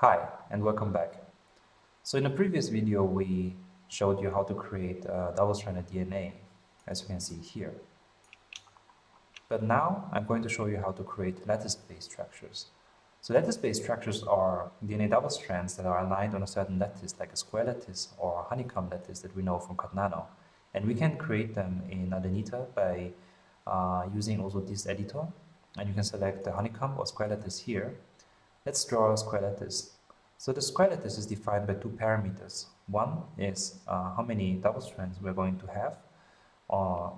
Hi, and welcome back. So in the previous video, we showed you how to create double-stranded DNA, as you can see here. But now I'm going to show you how to create lattice-based structures. So lattice-based structures are DNA double strands that are aligned on a certain lattice, like a square lattice or a honeycomb lattice that we know from Cardano. And we can create them in Adenita by using also this editor. And you can select the honeycomb or square lattice here. Let's draw a square lattice. So the square lattice is defined by two parameters. One is how many double strands we're going to have, or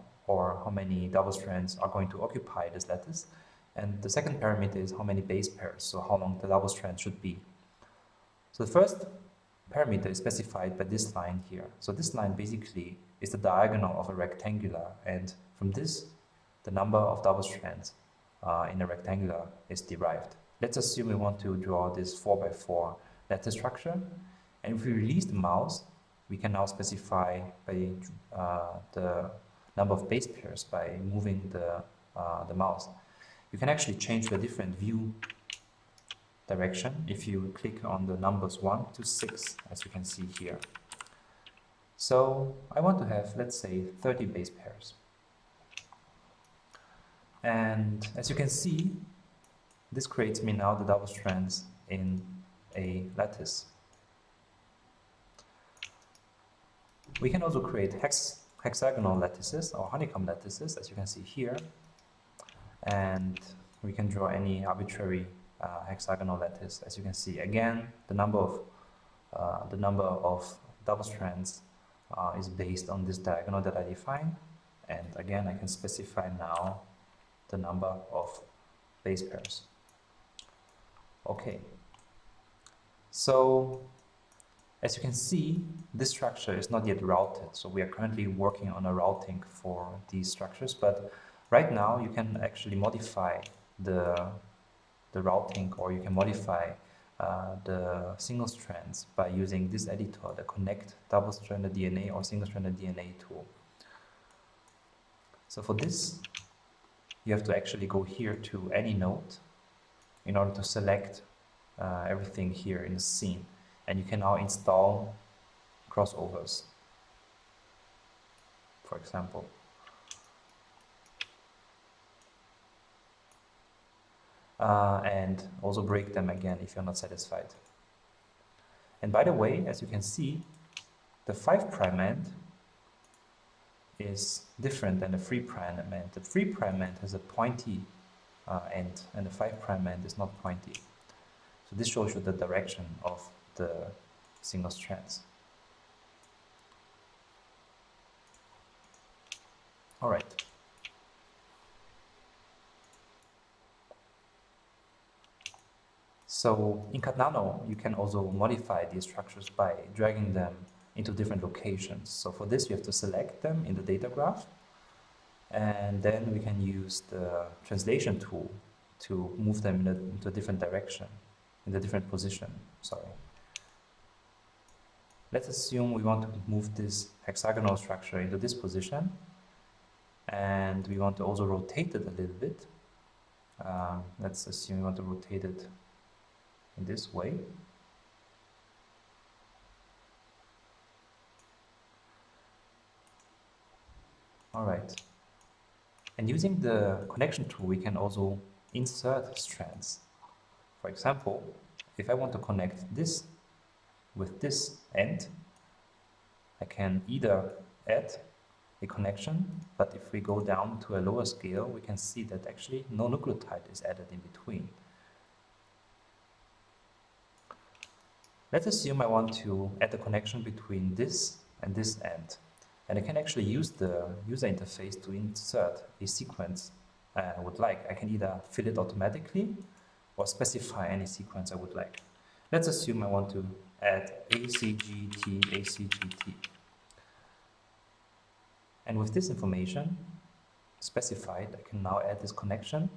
how many double strands are going to occupy this lattice. And the second parameter is how many base pairs, so how long the double strand should be. So the first parameter is specified by this line here. So this line basically is the diagonal of a rectangular, and from this, the number of double strands in a rectangular is derived. Let's assume we want to draw this 4x4 lattice structure, and if we release the mouse, we can now specify by the number of base pairs by moving the mouse. You can actually change the different view direction if you click on the numbers 1 to 6, as you can see here. So I want to have, let's say, 30 base pairs. And as you can see, this creates me now the double strands in a lattice. We can also create hexagonal lattices or honeycomb lattices, as you can see here. And we can draw any arbitrary hexagonal lattice. As you can see, again, the number of double strands is based on this diagonal that I define. And again, I can specify now the number of base pairs. Okay. So as you can see, this structure is not yet routed. So we are currently working on a routing for these structures, but right now you can actually modify the routing, or you can modify the single strands by using this editor, the Connect Double-Stranded DNA or Single-Stranded DNA tool. So for this, you have to actually go here to any node in order to select everything here in the scene. And you can now install crossovers, for example. And also break them again if you're not satisfied. And by the way, as you can see, the 5' end is different than the 3' end. The 3' end has a pointy end, and the 5' end is not pointy. So this shows you the direction of the single strands. All right. So in Cardano, you can also modify these structures by dragging them into different locations. So for this, you have to select them in the data graph, and then we can use the translation tool to move them into a different direction, in a different position, sorry. Let's assume we want to move this hexagonal structure into this position, and we want to also rotate it a little bit. Let's assume we want to rotate it in this way. All right. And using the connection tool, we can also insert strands. For example, if I want to connect this with this end, I can either add a connection, but if we go down to a lower scale, we can see that actually no nucleotide is added in between. Let's assume I want to add a connection between this and this end. And I can actually use the user interface to insert a sequence I would like. I can either fill it automatically or specify any sequence I would like. Let's assume I want to add ACGT, ACGT. And with this information specified, I can now add this connection,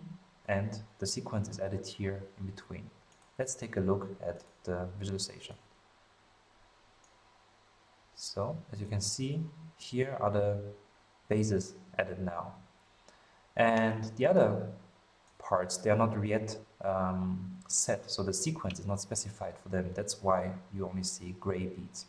and the sequence is added here in between. Let's take a look at the visualization. So, as you can see, here are the bases added now. And the other parts, they are not yet set, so the sequence is not specified for them. That's why you only see gray beads.